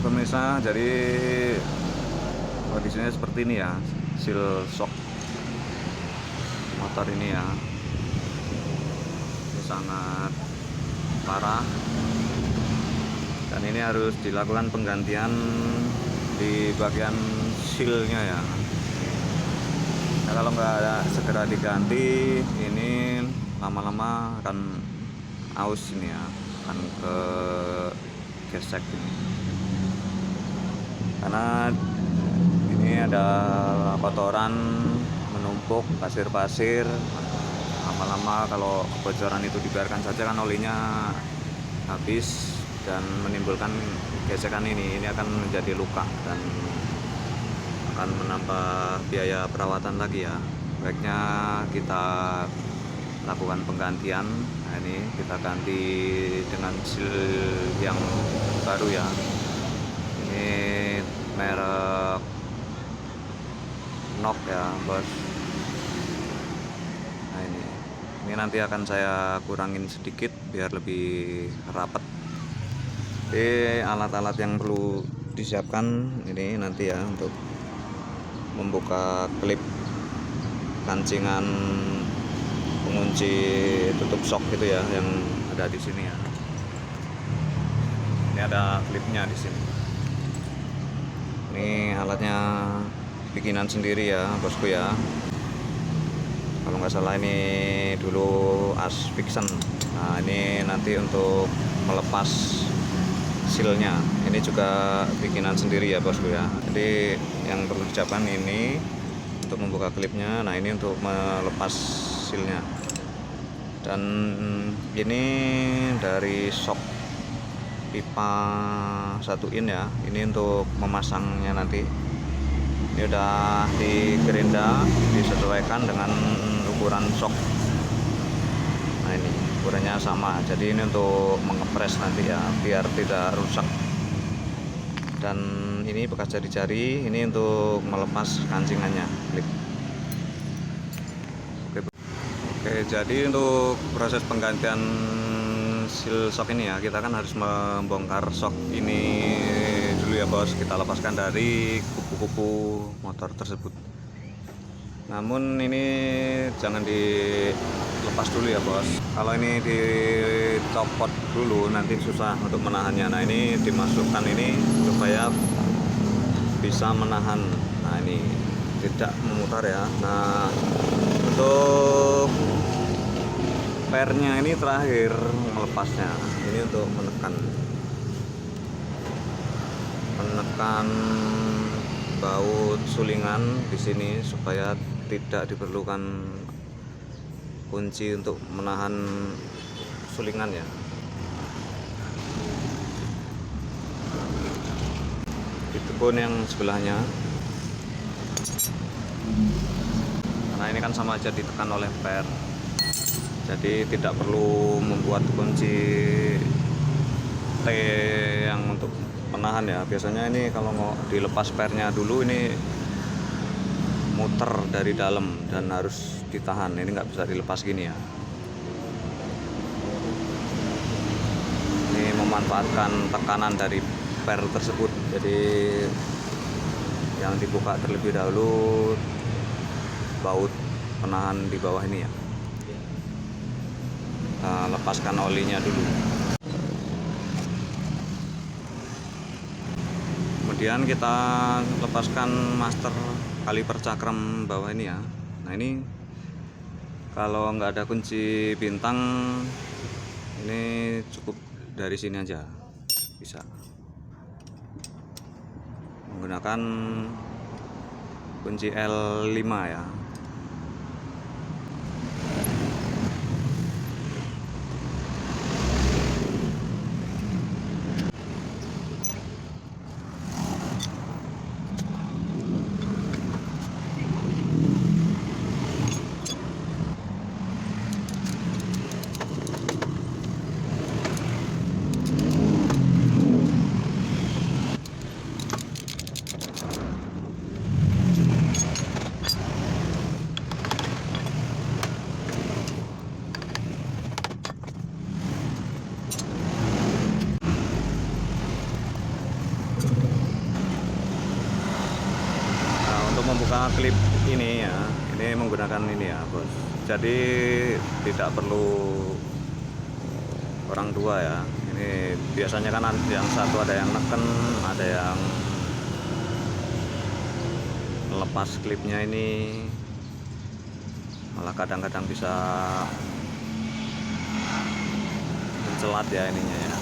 pemirsa, jadi kondisinya seperti ini ya, seal shock motor ini ya, ini sangat parah dan ini harus dilakukan penggantian di bagian sealnya ya. Nah, kalau nggak ada segera diganti, ini lama-lama akan aus ini ya, akan ke gesek ini, karena ini ada kotoran menumpuk, pasir-pasir. Lama-lama kalau kebocoran itu dibiarkan saja kan olinya habis dan menimbulkan gesekan ini akan menjadi luka dan akan menambah biaya perawatan lagi ya. Baiknya kita lakukan penggantian. Nah, ini kita ganti dengan seal yang baru ya. Ini merek NOK ya bos. Nah, ini nanti akan saya kurangin sedikit biar lebih rapat. Jadi alat-alat yang perlu disiapkan ini nanti ya, untuk membuka klip kancingan pengunci tutup shock gitu ya, yang ada di sini ya. Ini ada klipnya di sini. Ini alatnya bikinan sendiri ya bosku ya. Kalau nggak salah ini dulu Asfixen. Nah, ini nanti untuk melepas sealnya, ini juga bikinan sendiri ya bosku ya. Jadi yang perlu disiapkan ini untuk membuka klipnya. Nah, ini untuk melepas sealnya. Dan ini dari shock pipa 1 in ya, ini untuk memasangnya nanti. Ini udah digerinda, disesuaikan dengan ukuran shock. Nah, ini ukurannya sama, jadi ini untuk mengepres nanti ya, biar tidak rusak. Dan ini bekas jari-jari, ini untuk melepas kancingannya, klip. Oke, jadi untuk proses penggantian seal shock ini ya, kita kan harus membongkar shock ini dulu ya bos. Kita lepaskan dari kupu-kupu motor tersebut. Namun ini jangan dilepas dulu ya bos. Kalau ini dicopot dulu nanti susah untuk menahannya. Nah, ini dimasukkan ini supaya bisa menahan. Nah, ini tidak memutar ya. Nah, untuk pernya ini terakhir melepasnya, ini untuk menekan baut sulingan di sini supaya tidak diperlukan kunci untuk menahan sulingan ya. Itu pun yang sebelahnya. Karena ini kan sama aja ditekan oleh per, jadi tidak perlu membuat kunci T yang untuk menahan ya. Biasanya ini kalau mau dilepas pernya dulu, ini muter dari dalam dan harus ditahan. Ini nggak bisa dilepas gini ya. Ini memanfaatkan tekanan dari per tersebut, jadi yang dibuka terlebih dahulu baut penahan di bawah ini ya. Nah, lepaskan olinya dulu. Kemudian kita lepaskan master kaliper cakram bawah ini ya. Nah, ini kalau nggak ada kunci bintang, ini cukup dari sini aja bisa menggunakan kunci L5 ya. menggunakan ini ya bos, jadi tidak perlu orang dua ya. Ini biasanya kan yang satu ada yang neken, ada yang lepas klipnya, ini malah kadang-kadang bisa mencelat ya ininya ya.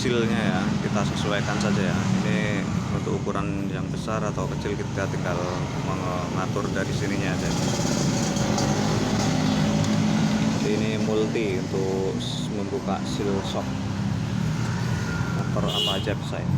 Sealnya ya kita sesuaikan saja ya. Ini untuk ukuran yang besar atau kecil kita tinggal mengatur dari sininya aja. Ini multi untuk membuka seal shock, motor apa aja bisa ya.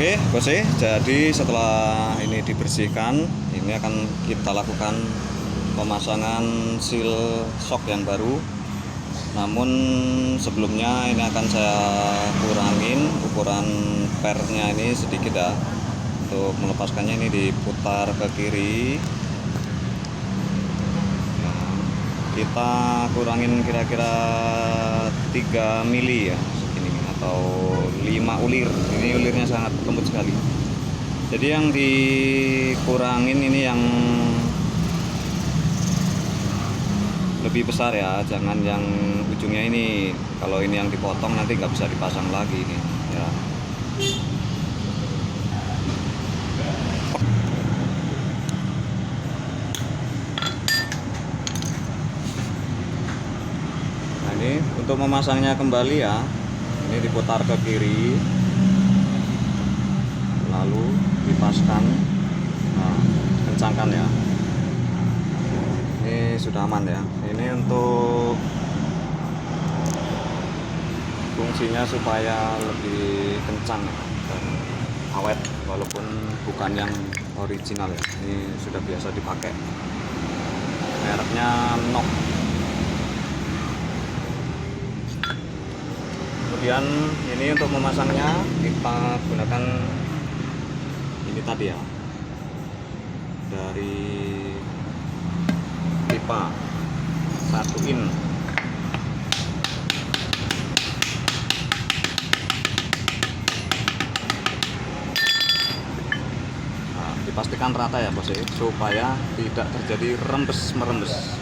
Oke bos, jadi setelah ini dibersihkan, ini akan kita lakukan pemasangan seal shock yang baru. Namun sebelumnya ini akan saya kurangin ukuran pernya ini sedikit ya. Untuk melepaskannya ini diputar ke kiri. Nah, kita kurangin kira-kira 3 mili ya, atau 5 ulir. Ini ulirnya sangat lembut sekali. Jadi yang dikurangin ini yang lebih besar ya, jangan yang ujungnya ini. Kalau ini yang dipotong nanti nggak bisa dipasang lagi ini ya. Nah ini untuk memasangnya kembali ya. Ini diputar ke kiri, lalu dipaskan, nah, kencangkan ya. Ini sudah aman ya. Ini untuk fungsinya supaya lebih kencang dan awet, walaupun bukan yang original ya. Ini sudah biasa dipakai, mereknya NOK. Kemudian ini untuk memasangnya kita gunakan ini tadi ya, dari pipa 1 in. Nah, dipastikan rata ya bos, supaya tidak terjadi rembes merembes.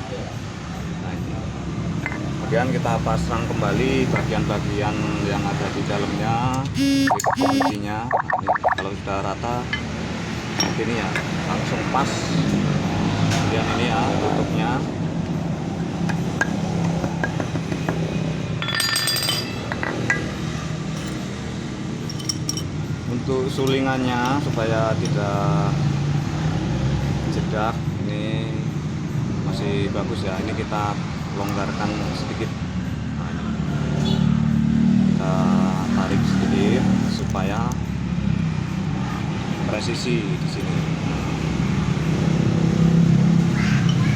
Kemudian kita pasang kembali bagian-bagian yang ada di dalamnya, kuncinya. Ini kalau sudah rata, ini ya langsung pas. Kemudian ini ya tutupnya. Untuk sulingannya supaya tidak jedak, ini masih bagus ya. Ini kita longgarkan sedikit. Nah, kita tarik sedikit supaya presisi di sini.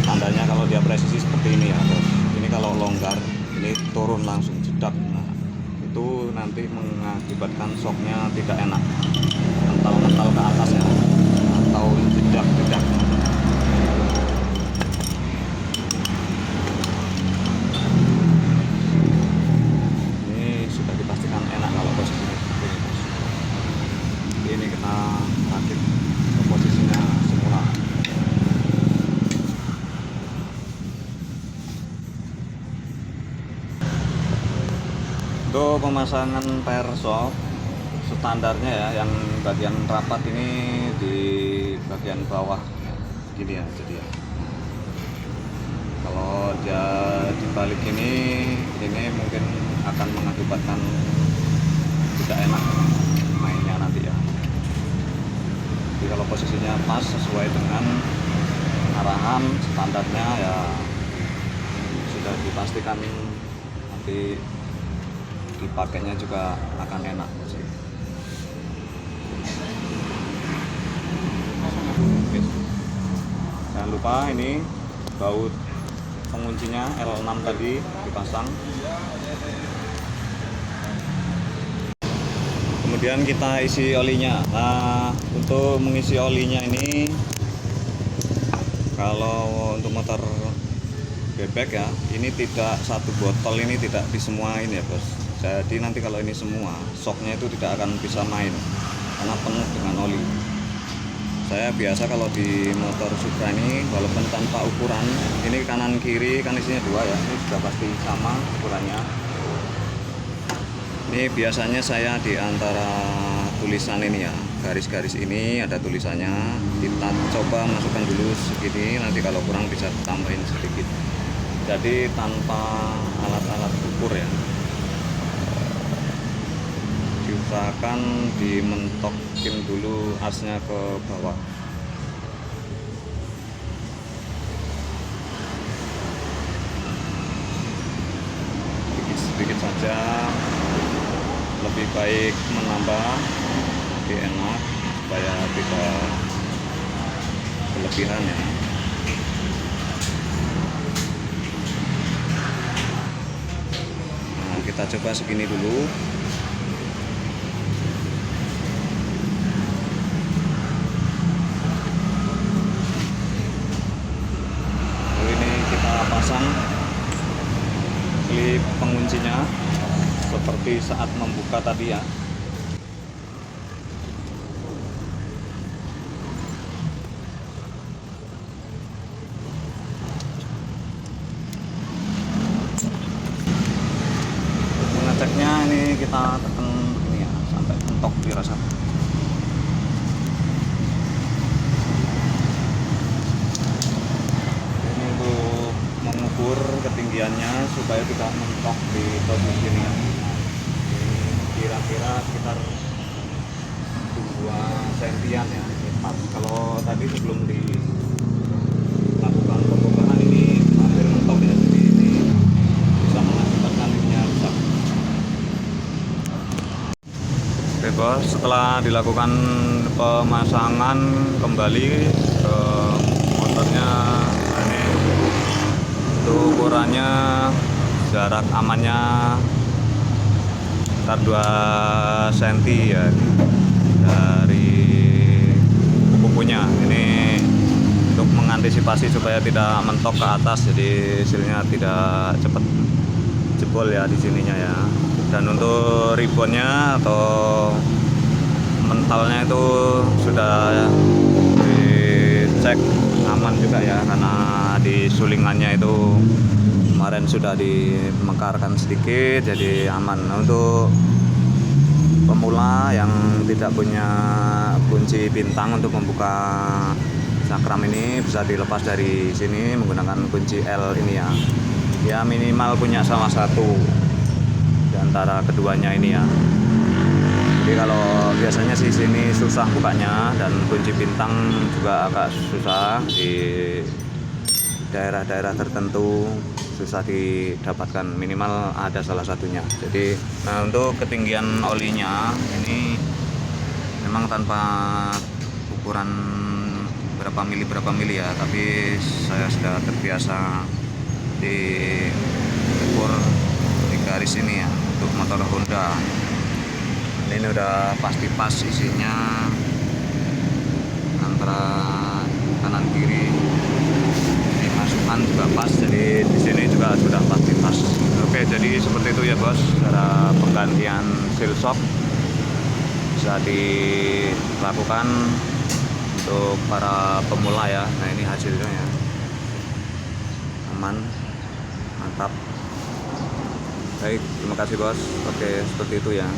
Tandanya kalau dia presisi seperti ini ya bos. Ini kalau longgar, ini turun langsung jedak. Nah, itu nanti mengakibatkan shocknya tidak enak, mental-mental ke atas ya, atau jedak-jedak. Ini kita rakit ke posisinya semula. Untuk pemasangan per shock standarnya ya, yang bagian rapat ini di bagian bawah gini ya. Jadi ya, kalau dia dibalik ini mungkin akan mengakibatkan tidak enak mainnya nanti ya. Jadi kalau posisinya pas sesuai dengan arahan standarnya ya sudah dipastikan nanti dipakainya juga akan enak sih. Jangan lupa ini baut penguncinya L6 tadi dipasang. Kemudian kita isi olinya. Nah, untuk mengisi olinya ini, kalau untuk motor bebek ya, ini tidak satu botol, ini tidak di semua ini ya bos. Jadi nanti kalau ini semua, shocknya itu tidak akan bisa main karena penuh dengan oli. Saya biasa kalau di motor Supra ini, walaupun tanpa ukuran, ini kanan kiri kan isinya 2 ya, ini sudah pasti sama ukurannya. Ini biasanya saya di antara tulisan ini ya, garis-garis ini ada tulisannya, kita coba masukkan dulu segini, nanti kalau kurang bisa tambahin sedikit. Jadi tanpa alat-alat ukur ya, diusahakan dimentokin dulu asnya ke bawah. Sedikit saja, lebih baik menambah, lebih enak supaya tidak berlebihan ya. Nah, kita coba segini dulu. Lalu ini kita pasang klip penguncinya seperti saat membuka tadi ya. Mengeceknya ini kita tekan ini ya sampai mentok dirasa. Ini untuk mengukur ketinggiannya supaya tidak mentok di posisi ini ya. Kira-kira sekitar 2 sentian ya, pas. Kalau tadi sebelum dilakukan pembongkaran ini hampir mentok ya, jadi ini bisa mengakibatkan ininya rusak. Oke bos, setelah dilakukan pemasangan kembali ke motornya, ini untuk ukurannya, jarak amannya sekitar 2 cm ya dari kuku-kukunya. Ini untuk mengantisipasi supaya tidak mentok ke atas, jadi hasilnya tidak cepat jebol ya di sininya ya. Dan untuk ribbonnya atau mentalnya itu sudah dicek aman juga ya, karena di sulingannya itu kemarin sudah dimekarkan sedikit, jadi aman. Untuk pemula yang tidak punya kunci bintang untuk membuka cakram ini, bisa dilepas dari sini menggunakan kunci L ini ya. Ya minimal punya salah satu di antara keduanya ini ya. Jadi kalau biasanya sih sini susah bukanya, dan kunci bintang juga agak susah di daerah-daerah tertentu, susah didapatkan, minimal ada salah satunya. Jadi nah, untuk ketinggian olinya ini memang tanpa ukuran berapa mili ya, tapi saya sudah terbiasa di ukur di garis ini ya untuk motor Honda. Ini udah pasti pas isinya antara kanan kiri, masukan juga pas, jadi di sini juga sudah pasti pas. Oke, jadi seperti itu ya bos, cara penggantian seal shock bisa dilakukan untuk para pemula ya. Nah ini hasilnya ya, aman, mantap. Baik, terima kasih bos. Oke, seperti itu ya.